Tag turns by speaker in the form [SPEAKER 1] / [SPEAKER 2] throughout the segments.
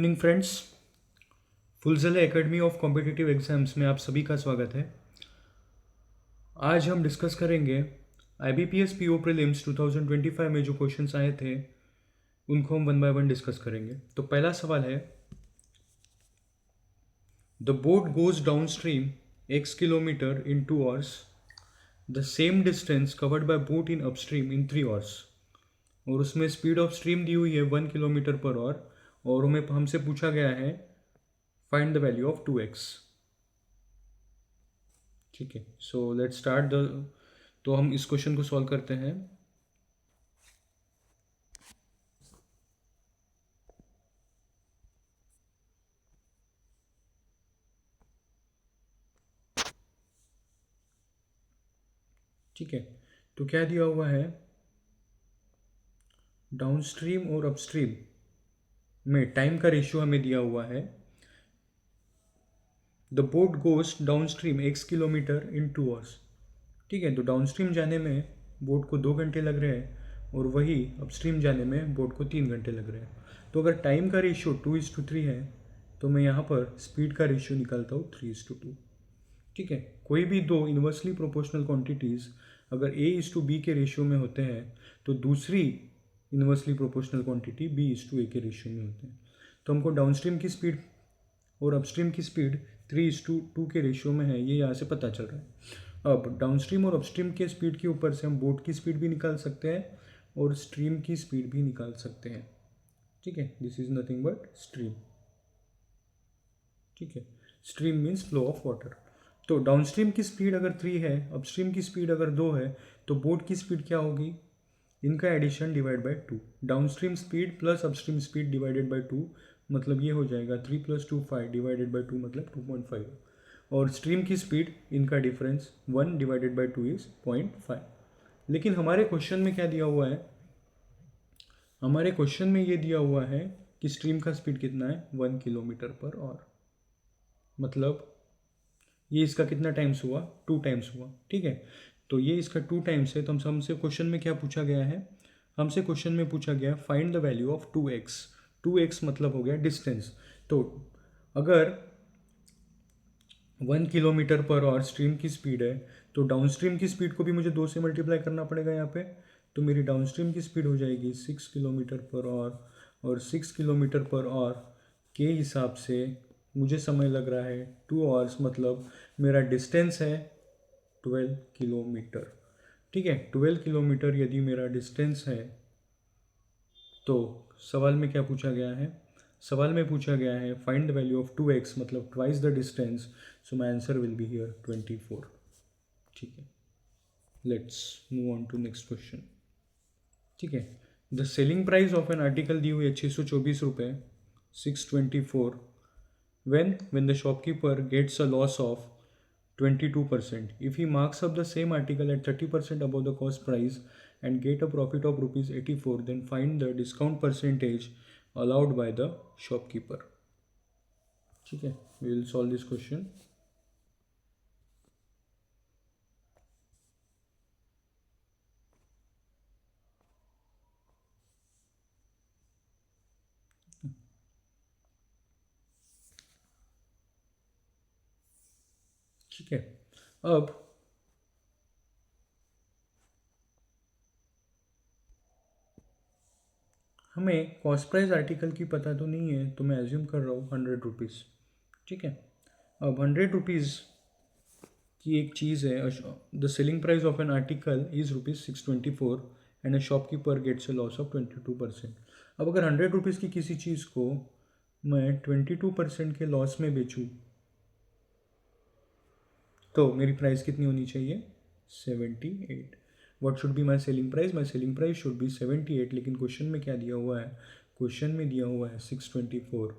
[SPEAKER 1] Evening friends, Phuljale academy of competitive exams में आप सभी का स्वागत है। आज हम डिस्कस करेंगे IBPS PO प्रीलिम्स 2025 में जो क्वेश्चंस आए थे उनको हम वन बाय वन डिस्कस करेंगे। तो पहला सवाल है, the boat goes down stream x kilometre in 2 hours, the same distance covered by boat in upstream in 3 hours. और उसमें स्पीड ऑफ स्ट्रीम दी हुई है 1 किलोमीटर पर आवर और हमें हमसे पूछा गया है find the value of 2x। ठीक है, सो लेट्स स्टार्ट द तो हम इस क्वेश्चन को सॉल्व करते हैं। ठीक है, तो क्या दिया हुआ है, डाउनस्ट्रीम और अपस्ट्रीम में टाइम का रेशियो हमें दिया हुआ है। The boat goes downstream x kilometre in 2 hours. ठीक है, तो डाउनस्ट्रीम जाने में बोट को 2 घंटे लग रहे हैं और वही अपस्ट्रीम जाने में बोट को 3 घंटे लग रहे हैं। तो अगर टाइम का रेशियो 2:3 है तो मैं यहाँ पर स्पीड का रेशियो निकालता हूँ 3:2। ठीक है, कोई भी दो इन्वर्सली प्रोपोर्शनल क्वांटिटीज़ अगर A:B के रेशियो में होते हैं तो दूसरी इन्वर्सली प्रोपोर्शनल क्वांटिटी B:A के रेशियो में होते हैं। तो हमको डाउनस्ट्रीम की स्पीड और अपस्ट्रीम की स्पीड 3:2 के रेशियो में है, ये यहाँ से पता चल रहा है। अब डाउनस्ट्रीम और अपस्ट्रीम के स्पीड के ऊपर से हम बोट की स्पीड भी निकाल सकते हैं और स्ट्रीम की स्पीड भी निकाल सकते हैं। ठीक है, this is nothing but stream. ठीक है, stream means flow of water. तो डाउनस्ट्रीम की स्पीड अगर 3 है, अपस्ट्रीम की स्पीड अगर 2 है, तो बोट की स्पीड क्या होगी, इनका addition divide by 2। Downstream speed plus upstream speed divided by 2 मतलब ये हो जाएगा 3 + 2 5 डिवाइडेड बाय 2 मतलब 2.5। और स्ट्रीम की स्पीड इनका डिफरेंस 1 डिवाइडेड बाय 2 इज 0.5। लेकिन हमारे क्वेश्चन में क्या दिया हुआ है, हमारे क्वेश्चन में ये दिया हुआ है कि स्ट्रीम का स्पीड कितना है 1 किलोमीटर पर आवर। मतलब ये इसका कितना टाइम्स हुआ, 2 टाइम्स हुआ। ठीक है, तो ये इसका 2 टाइम्स है। तो हमसे क्वेश्चन में क्या पूछा गया है, हमसे क्वेश्चन में पूछा गया find the value of 2x। 2x मतलब हो गया डिस्टेंस। तो अगर 1 किलोमीटर पर आवर स्ट्रीम की स्पीड है तो डाउनस्ट्रीम की स्पीड को भी मुझे 2 से मल्टीप्लाई करना पड़ेगा यहाँ पे। तो मेरी डाउनस्ट्रीम की स्पीड हो जाएगी 6 किलोमीटर पर आवर और 6 किलोमीटर पर आवर के हिसाब से मुझे समय लग रहा है 2 आवर्स, मतलब मेरा डिस्टेंस है 12 किलोमीटर। ठीक है, 12 किलोमीटर यदि मेरा डिस्टेंस है तो सवाल में क्या पूछा गया है, सवाल में पूछा गया है find the value of 2x मतलब twice the distance. So my answer will be here 24। ठीक है, let's move on to next question. ठीक है, the selling price of an article दी हुई है 624 रुपये, 624, when the shopkeeper gets a loss of 22%. If he marks up the same article at 30% above the cost price and get a profit of rupees 84, then find the discount percentage allowed by the shopkeeper. ठीक है, we will solve this question. ठीक है, अब हमें cost price article की पता तो नहीं है तो मैं एज्यूम कर रहा हूँ 100 रुपीज़। ठीक है, अब 100 रुपीज़ की एक चीज़ है, the selling price of an article is ₹624 and a shopkeeper gets a loss of 22%। अब अगर 100 रुपीज़ की किसी चीज़ को मैं 22% के लॉस में बेचूँ तो मेरी प्राइस कितनी होनी चाहिए, 78। What should be my selling price, my selling price should be 78। लेकिन क्वेश्चन में क्या दिया हुआ है, क्वेश्चन में दिया हुआ है 624।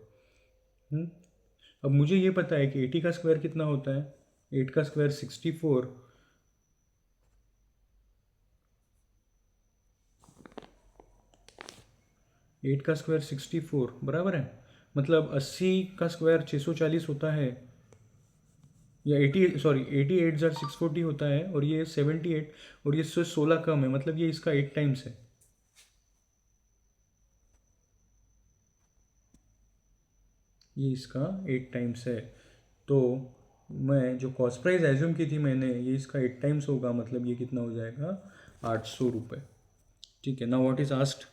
[SPEAKER 1] अब मुझे ये पता है कि 80 का स्क्वायर कितना होता है, 8 का स्क्वायर 64, 8 का स्क्वायर 64 बराबर है, मतलब 80 का स्क्वायर 640 होता है, या 88 ज़र 640 होता है और ये 78 और ये 16 कम है, मतलब ये इसका 8 टाइम्स है। ये इसका 8 टाइम्स है। तो मैं जो कॉस्ट प्राइस एज्यूम की थी मैंने, ये इसका 8 टाइम्स होगा, मतलब ये कितना हो जाएगा, 800 रुपये। ठीक है, ना व्हाट इज आस्क्ड,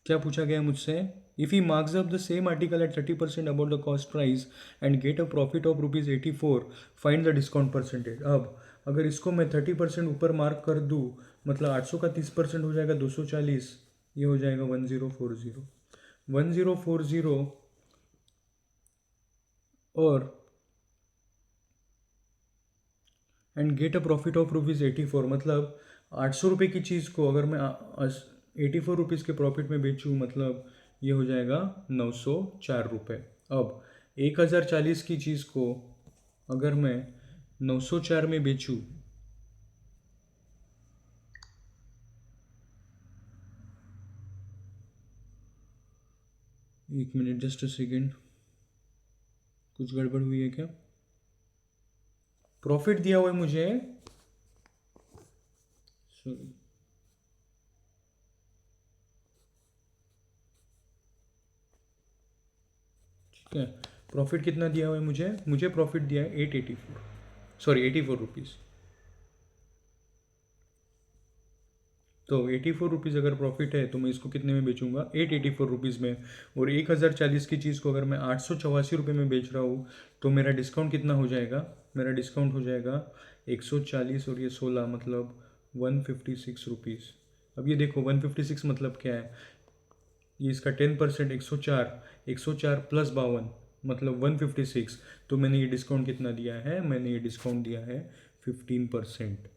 [SPEAKER 1] क्या पूछा गया मुझसे, if he marks up the same article at 30% about the cost price and get a profit of ₹84, find the discount percentage. अब अगर इसको मैं 30% ऊपर मार्क कर दूँ, मतलब 800 का 30% हो जाएगा 240, ये हो जाएगा 1040, 1040। और and get a profit of ₹84, मतलब 800 रुपये की चीज़ को अगर मैं 84 रुपीज़ के प्रॉफिट में बेचूँ, मतलब ये हो जाएगा 904 रुपये। अब 1040 की चीज़ को अगर मैं 904 में बेचूँ, एक मिनट, जस्ट अ सेकेंड, कुछ गड़बड़ हुई है क्या, प्रॉफिट दिया हुआ है मुझे, सॉरी, ठीक है, प्रॉफिट कितना दिया हुआ है मुझे, मुझे प्रॉफिट दिया है 884, सॉरी 84 रुपीज़। तो 84 रुपीज़ अगर प्रॉफिट है तो मैं इसको कितने में बेचूंगा, 884 रुपीज़ में। और 1040 की चीज़ को अगर मैं 884 रुपये में बेच रहा हूँ, तो मेरा डिस्काउंट कितना हो जाएगा, मेरा डिस्काउंट हो जाएगा 140 और ये 16, मतलब 156 रुपीज़। अब ये देखो 156 मतलब क्या है, ये इसका 10%, 104, 104 प्लस 52 मतलब 156। तो मैंने ये डिस्काउंट कितना दिया है, मैंने ये डिस्काउंट दिया है 15%।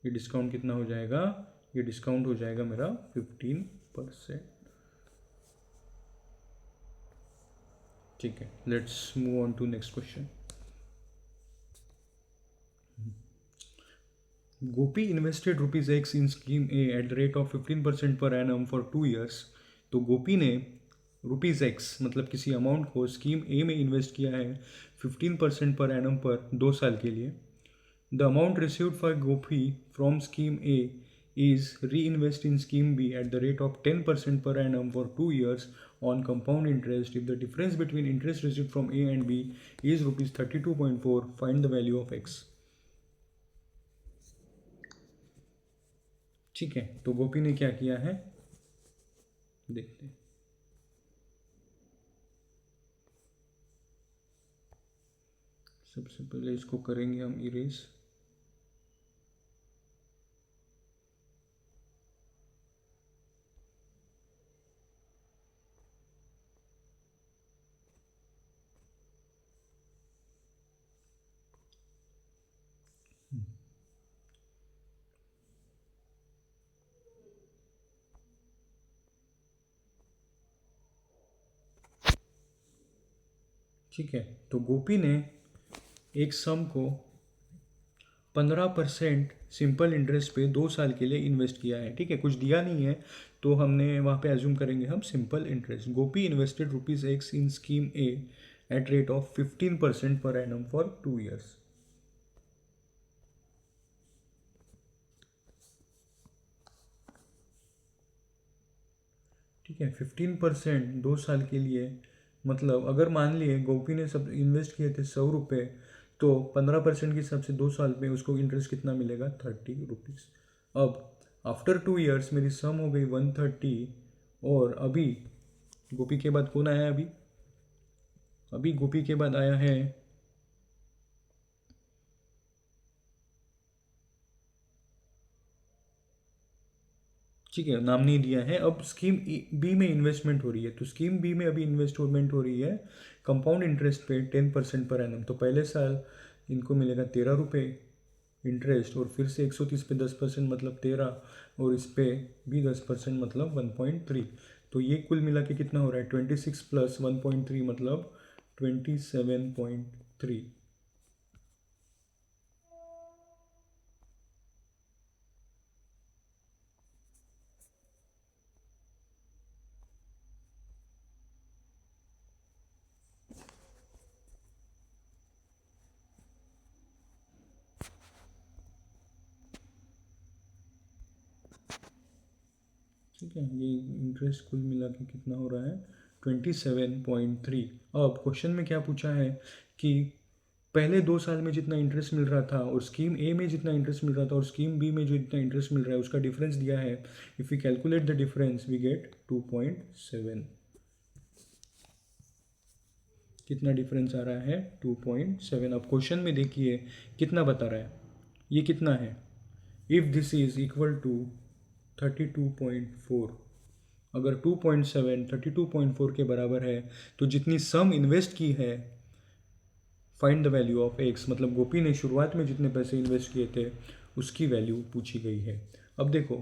[SPEAKER 1] ये डिस्काउंट कितना हो जाएगा, ये डिस्काउंट हो जाएगा मेरा 15%। ठीक है, let's move on to next question. Gopi invested ₹X in scheme A at the rate of 15% per annum for 2 years. तो गोपी ने ₹X मतलब किसी अमाउंट को स्कीम ए में इन्वेस्ट किया है 15% पर एनम पर 2 साल के लिए। The amount received by Gopi from Scheme A is reinvested in Scheme B at the rate of 10% per annum for 2 years on compound interest. If the difference between interest received from A and B is ₹32.4, find the value of X. ठीक है, तो गोपी ने क्या किया है, देखते हैं। सबसे पहले इसको करेंगे हम इरेज। ठीक है, तो गोपी ने एक सम को 15% सिंपल इंटरेस्ट पे 2 साल के लिए इन्वेस्ट किया है। ठीक है, कुछ दिया नहीं है, तो हमने वहाँ पे एज्यूम करेंगे हम simple interest. Gopi invested ₹X in scheme A at rate of 15% per annum for 2 years. ठीक है, 15% 2 साल के लिए, मतलब अगर मान लिए गोपी ने सब इन्वेस्ट किए थे 100 रुपये, तो 15% के हिसाब से 2 साल में उसको इंटरेस्ट कितना मिलेगा, 30 रुपीज़। अब आफ्टर 2 ईयर्स मेरी सम हो गई 130। और अभी गोपी के बाद कौन आया, अभी अभी गोपी के बाद आया है, ठीक है, नाम नहीं दिया है। अब स्कीम बी में इन्वेस्टमेंट हो रही है, तो स्कीम बी में अभी इन्वेस्टमेंट हो रही है कंपाउंड इंटरेस्ट पे 10% पर एनम। तो पहले साल इनको मिलेगा 13 रुपये इंटरेस्ट, और फिर से 130 पे 10% मतलब 13, और इस पे भी 10% मतलब 1.3। तो ये कुल मिला के कितना हो रहा है, 26 प्लस 1.3 मतलब 27.3। ठीक है, ये इंटरेस्ट कुल मिला के कितना हो रहा है, 27.3। अब क्वेश्चन में क्या पूछा है कि पहले 2 साल में जितना इंटरेस्ट मिल रहा था और स्कीम ए में जितना इंटरेस्ट मिल रहा था और स्कीम बी में जो जितना इंटरेस्ट मिल रहा है उसका डिफरेंस दिया है। If we calculate the difference we get 2.7। कितना डिफरेंस आ रहा है? 2.7। अब क्वेश्चन में देखिए कितना बता रहा है, ये कितना है। If this is equal to 32.4, अगर 2.7 32.4 के बराबर है तो जितनी सम इन्वेस्ट की है, find the value of x, मतलब गोपी ने शुरुआत में जितने पैसे इन्वेस्ट किए थे उसकी वैल्यू पूछी गई है। अब देखो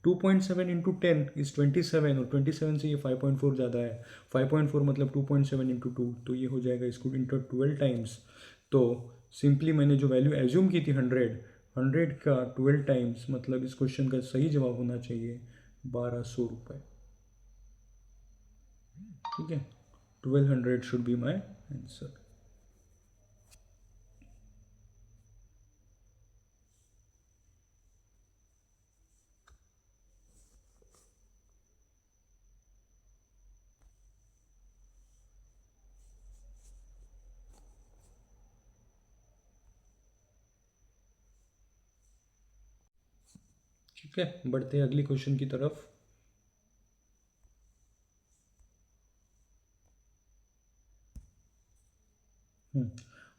[SPEAKER 1] 2.7 इंटू 10 इज 27 और 27 से ये 5.4 ज़्यादा है। 5.4 मतलब 2.7 इंटू 2, तो ये हो जाएगा इसको इंटू 12 टाइम्स। तो सिंपली मैंने जो वैल्यू एज्यूम की थी 100 का 12 टाइम्स, मतलब इस क्वेश्चन का सही जवाब होना चाहिए 1200 रुपये। ठीक है, 1200 शुड बी माई आंसर। ठीक है, बढ़ते हैं अगली क्वेश्चन की तरफ।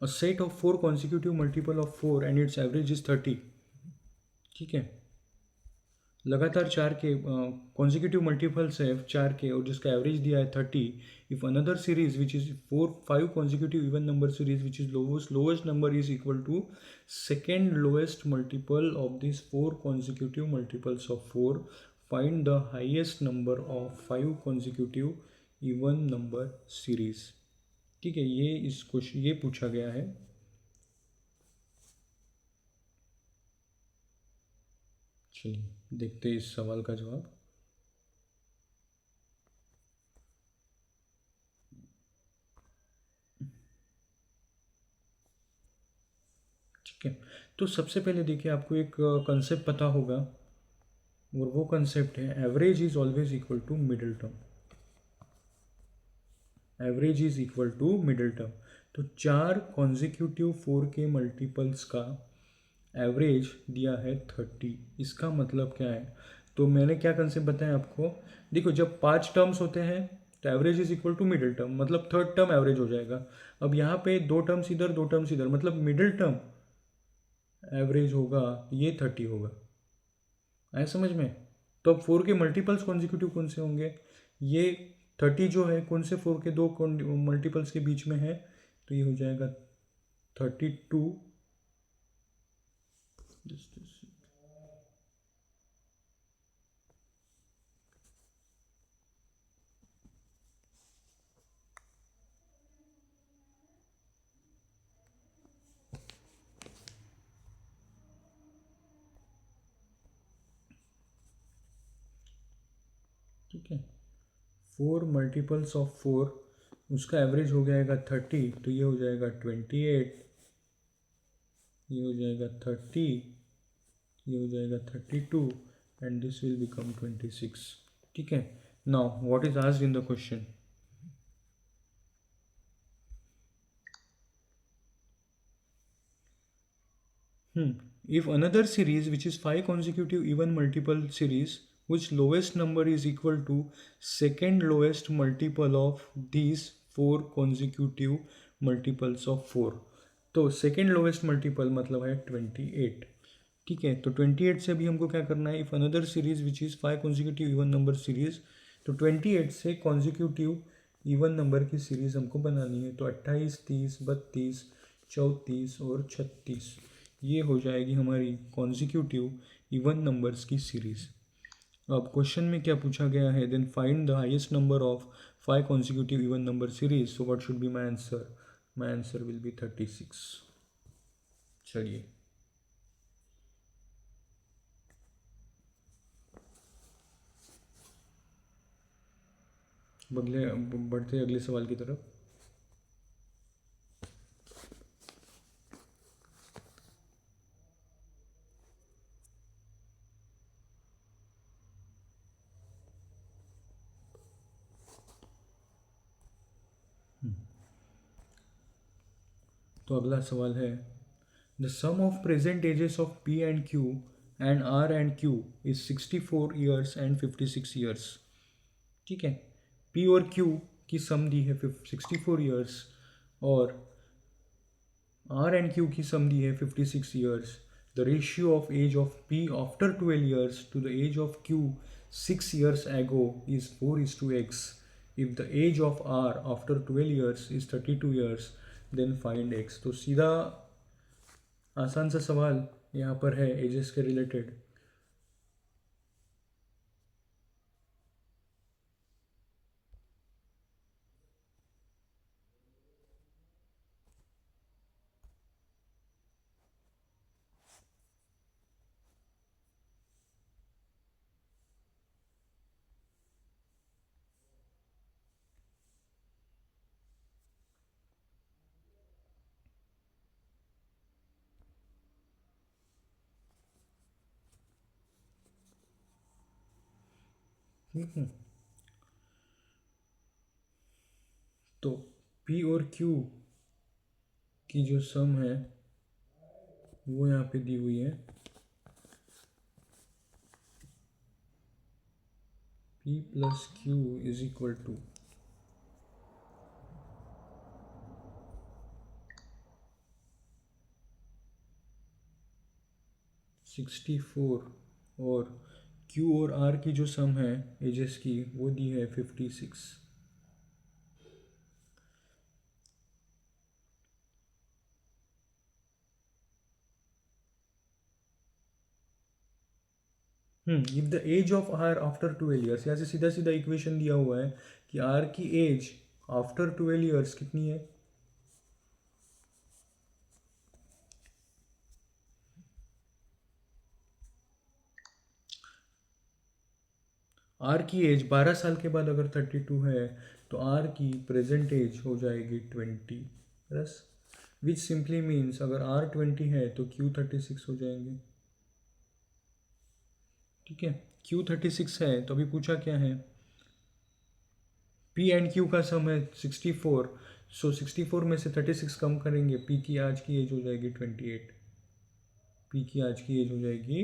[SPEAKER 1] A set of 4 consecutive multiple of 4 and its average is 30। ठीक है, लगातार 4 के कॉन्जिक्यूटिव मल्टीपल्स है 4 के और जिसका एवरेज दिया है 30। If another series which is 5 consecutive even number series which is lowest number is equal to second lowest multiple of this 4 consecutive multiples of 4, find the highest number of 5 consecutive even number series. ठीक है, ये इस question ये पूछा गया है। चलिए देखते हैं इस सवाल का जवाब। ठीक है, तो सबसे पहले देखिए आपको एक कंसेप्ट पता होगा और वो कंसेप्ट है average is always equal to middle term. Average is equal to middle term. तो 4 कॉन्जिक्यूटिव 4 के मल्टीपल्स का एवरेज दिया है 30। इसका मतलब क्या है? तो मैंने क्या कंसेप्ट बताया आपको, देखो जब 5 टर्म्स होते हैं तो average is equal to middle term, मतलब थर्ड टर्म एवरेज हो जाएगा। अब यहाँ पे 2 टर्म्स इधर 2 टर्म्स इधर, मतलब मिडिल टर्म एवरेज होगा ये 30 होगा। आया समझ में? तो अब 4 के मल्टीपल्स कॉन्जिक्यूटिव कौन से होंगे? ये 30 जो है कौन से 4 के 2 मल्टीपल्स के बीच में है, तो ये हो जाएगा 32। ठीक है, 4 मल्टीपल्स ऑफ 4 उसका एवरेज हो जाएगा 30, तो ये हो जाएगा 28, ये हो जाएगा 30, ये हो जाएगा 32 एंड दिस विल बिकम 26। ठीक है, now what is asked in the question? If another series which is 5 consecutive even multiple series which lowest number is equal to second lowest multiple of these 4 consecutive multiples of 4, तो second lowest multiple मतलब है 28। ठीक है, तो 28 से भी हमको क्या करना है? If another series which is 5 consecutive even number series, तो 28 से कॉन्जिक्यूटिव इवन नंबर की सीरीज हमको बनानी है। तो 28, 30, 32, 34 और 36 ये हो जाएगी हमारी कॉन्जिक्यूटिव इवन नंबर्स की सीरीज। अब क्वेश्चन में क्या पूछा गया है? Then find the highest number of 5 consecutive even number series. So what should be my answer? My answer will be 36। चलिए बदले बढ़ते अगले सवाल की तरफ। तो अगला सवाल है the sum of present ages of P and Q and R and Q is 64 years and 56 years. ठीक है, पी और क्यू की सम दी है 64 ईयर्स और आर एंड क्यू की सम दी है 56 years. The ratio of age of P after 12 years to the age of Q 6 years ago is 4:x। If the age of R after 12 years is 32 years then find x। तो सीधा आसान सा सवाल यहाँ पर है एजेस के related. तो P और Q की जो सम है वो यहाँ पे दी हुई है P plus Q is equal to 64 और Q और R की जो सम है एजेस की वो दी है 56। If the age of R after 12 years, यहाँ से सीधा सीधा इक्वेशन दिया हुआ है कि आर की एज आफ्टर 12 ईयर्स कितनी है। आर की एज 12 साल के बाद अगर 32 है तो आर की प्रेजेंट एज हो जाएगी 20 प्लस, विच सिंपली मीन्स अगर आर 20 है तो क्यू 36 हो जाएंगे। ठीक है, क्यू 36 है तो अभी पूछा क्या है, पी एंड क्यू का सम है 64। सो 64 में से 36 कम करेंगे, पी की आज की एज हो जाएगी 28। पी की आज की एज हो जाएगी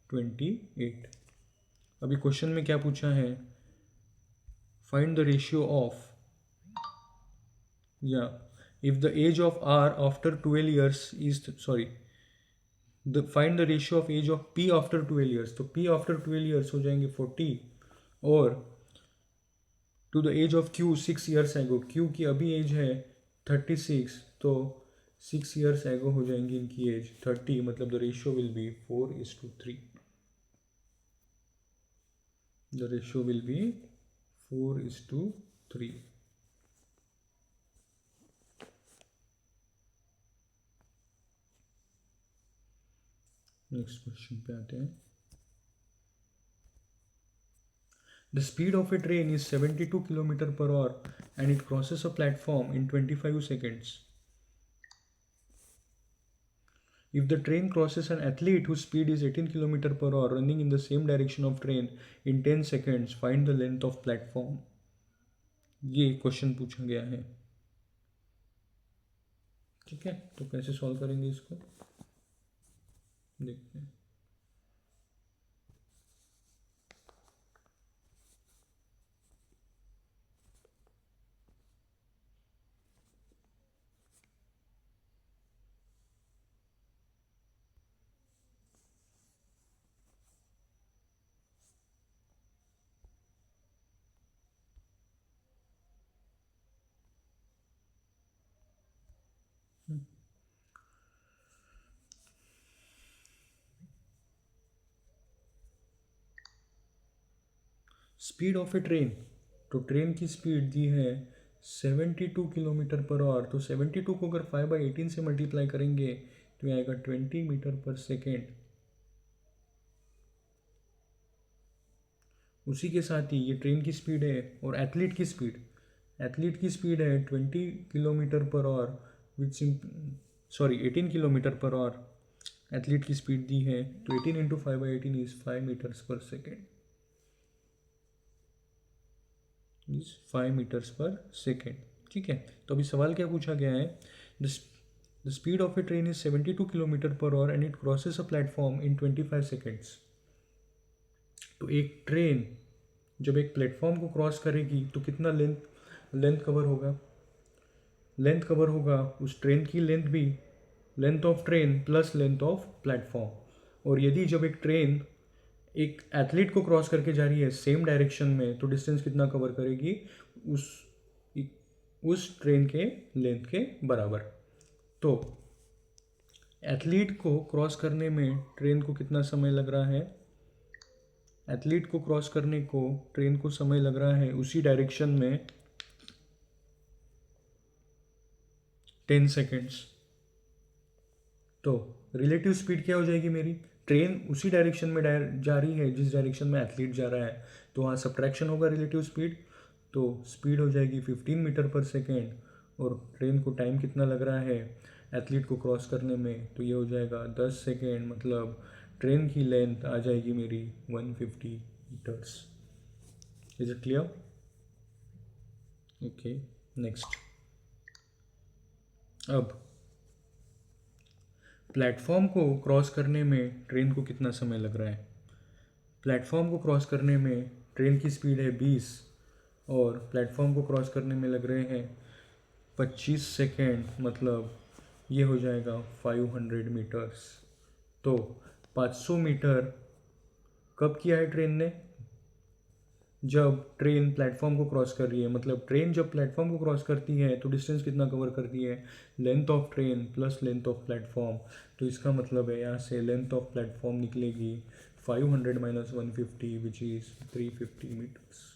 [SPEAKER 1] 28। अभी क्वेश्चन में क्या पूछा है, फाइंड द रेशियो ऑफ, या if the age of R after 12 years is, sorry, the find the ratio of age of P after 12 years, तो पी आफ्टर 12 ईयर्स हो जाएंगे 40 और to the age of Q 6 years ago, Q की अभी as है 36 तो 6 years एगो हो जाएंगी इनकी एज 30, मतलब the ratio will be 4:3। The ratio will be 4:3। Next question पे आते हैं। The speed of a train is 72 km per hour and it crosses a platform in 25 seconds. If the train crosses an athlete whose speed is 18 km per hour running in the same direction of train in 10 seconds, find the length of platform. ये question पूछा गया है। ठीक है, तो कैसे solve करेंगे इसको देखते हैं। स्पीड ऑफ ए ट्रेन, तो ट्रेन की स्पीड दी है 72 किलोमीटर पर आवर, तो 72 को अगर 5/18 से मल्टीप्लाई करेंगे तो ये आएगा 20 मीटर पर सेकेंड। उसी के साथ ही ये ट्रेन की स्पीड है और एथलीट की स्पीड है 20 kilometre per hour which, sorry 18 kilometre per hour athlete की स्पीड दी है, तो 18 into 5/18 is 5 metres per second, is 5 metres per second. ठीक है, तो अभी सवाल क्या पूछा गया है, the speed of a train is 72 kilometre per hour and it crosses a platform in 25 seconds. तो एक ट्रेन जब एक प्लेटफॉर्म को क्रॉस करेगी तो कितना लेंथ लेंथ कवर होगा? लेंथ कवर होगा उस ट्रेन की लेंथ भी, length of train plus length of platform. और यदि जब एक ट्रेन एक एथलीट को क्रॉस करके जा रही है सेम डायरेक्शन में, तो डिस्टेंस कितना कवर करेगी? उस उस ट्रेन के लेंथ के बराबर। तो एथलीट को क्रॉस करने में ट्रेन को कितना समय लग रहा है? एथलीट को क्रॉस करने को ट्रेन को समय लग रहा है उसी डायरेक्शन में 10 सेकेंड्स। तो रिलेटिव स्पीड क्या हो जाएगी मेरी? ट्रेन उसी डायरेक्शन में जा रही है जिस डायरेक्शन में एथलीट जा रहा है, तो वहाँ सब्ट्रैक्शन होगा रिलेटिव स्पीड। तो स्पीड हो जाएगी 15 मीटर पर सेकेंड, और ट्रेन को टाइम कितना लग रहा है एथलीट को क्रॉस करने में? तो ये हो जाएगा 10 सेकेंड, मतलब ट्रेन की लेंथ आ जाएगी मेरी 150 metres. Is it clear? Okay, next. अब प्लेटफॉर्म को क्रॉस करने में ट्रेन को कितना समय लग रहा है? प्लेटफॉर्म को क्रॉस करने में ट्रेन की स्पीड है 20 और प्लेटफॉर्म को क्रॉस करने में लग रहे हैं 25 सेकेंड, मतलब ये हो जाएगा 500 मीटर्स। तो 500 मीटर कब किया है ट्रेन ने? जब ट्रेन प्लेटफॉर्म को क्रॉस कर रही है। मतलब ट्रेन जब प्लेटफॉर्म को क्रॉस करती है तो डिस्टेंस कितना कवर करती है? Length of train plus length of platform. तो इसका मतलब है यहाँ से लेंथ ऑफ प्लेटफॉर्म निकलेगी 500 माइनस 150 विच इज़ 350 मीटर्स।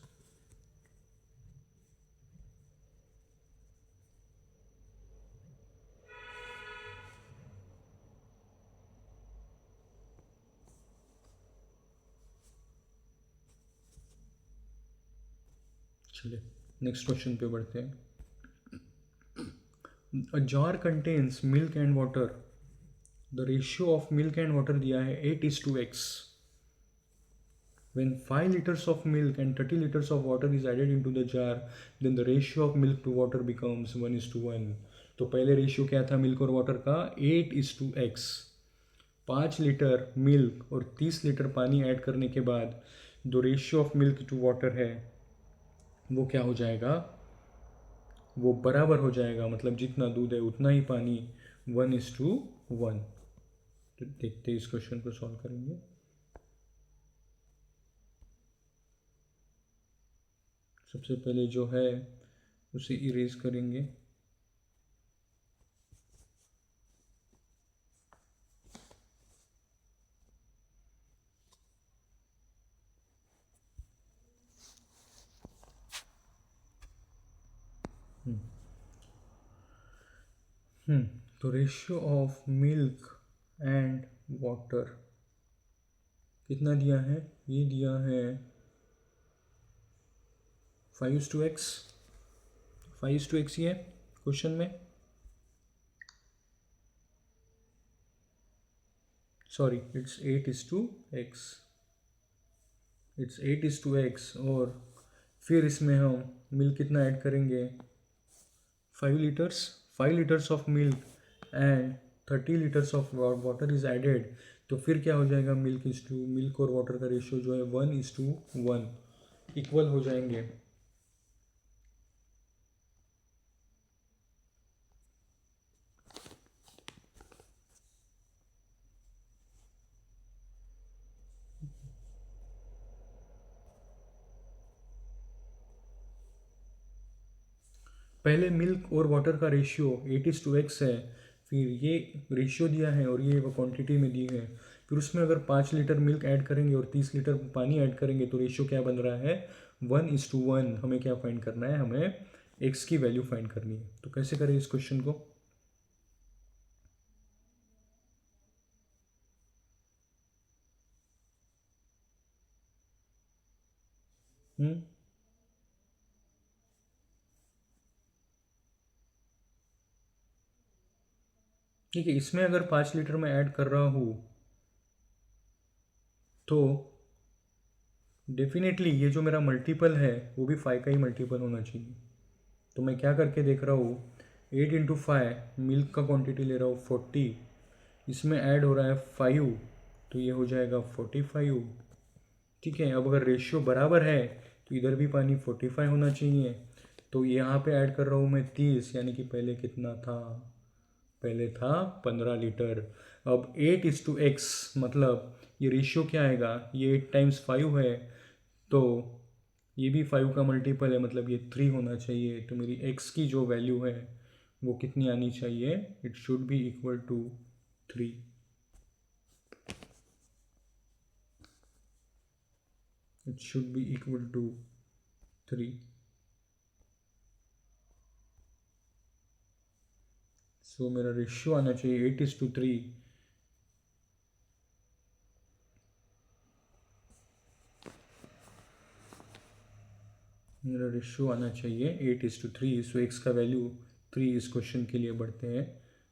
[SPEAKER 1] चलिए नेक्स्ट क्वेश्चन पे बढ़ते हैं। A jar contains milk and water. The ratio of milk and water दिया है 8:x। When 5 liters of milk and 30 liters of water is added into the jar, then the ratio of milk to water becomes 1:1। तो पहले ratio क्या था milk और water का? 8:x। 5 litre milk और 30 litre पानी ऐड करने के बाद जो ratio of milk to water है वो क्या हो जाएगा? वो बराबर हो जाएगा, मतलब जितना दूध है उतना ही पानी, 1:1। तो देखते हैं इस क्वेश्चन को सॉल्व करेंगे। सबसे पहले जो है उसे इरेज करेंगे। तो ratio of milk and water कितना दिया है? ये दिया है 5:x। 5:x ये क्वेश्चन में, sorry it's 8:x। It's 8:x। और फिर इसमें हम मिल्क कितना ऐड करेंगे? 5 litres. 5 litres of milk and 30 litres of water is added. तो फिर क्या हो जाएगा? मिल्क और वाटर का रेशियो जो है 1:1 इक्वल हो जाएंगे। पहले मिल्क और वाटर का रेशियो 8:x है, फिर ये रेशियो दिया है और ये वो क्वांटिटी में दी है। फिर उसमें अगर 5 लीटर मिल्क ऐड करेंगे और 30 लीटर पानी ऐड करेंगे तो रेशियो क्या बन रहा है? 1:1। हमें क्या फाइंड करना है? हमें x की वैल्यू फाइंड करनी है। तो कैसे करें इस क्वेश्चन को? ठीक है, इसमें अगर 5 लीटर में ऐड कर रहा हूँ तो डेफिनेटली ये जो मेरा मल्टीपल है वो भी 5 का ही मल्टीपल होना चाहिए। तो मैं क्या करके देख रहा हूँ, 8 इंटू 5 मिल्क का क्वांटिटी ले रहा हूँ 40, इसमें ऐड हो रहा है 5, तो ये हो जाएगा 45। ठीक है, अब अगर रेशियो बराबर है तो इधर भी पानी 45 होना चाहिए, तो यहाँ पे ऐड कर रहा हूँ मैं 30, यानी कि पहले कितना था, पहले था 15 लीटर। अब 8:x, मतलब ये रेशियो क्या आएगा, ये 8 टाइम्स 5 है, तो ये भी 5 का मल्टीपल है, मतलब ये 3 होना चाहिए। तो मेरी x की जो वैल्यू है वो कितनी आनी चाहिए, it should be equal to 3। It should be equal to 3। So मेरा रेशियो आना चाहिए 8:3। मेरा रेशियो आना चाहिए 8:3। सो एक्स का वैल्यू 3। इस क्वेश्चन के लिए बढ़ते हैं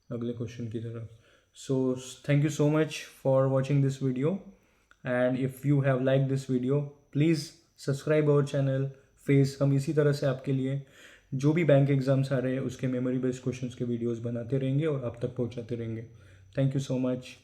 [SPEAKER 1] अगले क्वेश्चन की तरफ। So thank you so much for watching this video, and if you have like this video please subscribe our channel face. हम इसी तरह से आपके लिए जो भी बैंक एग्जाम्स आ रहे हैं उसके मेमोरी बेस्ड क्वेश्चंस के वीडियोस बनाते रहेंगे और आप तक पहुंचाते रहेंगे। Thank you so much.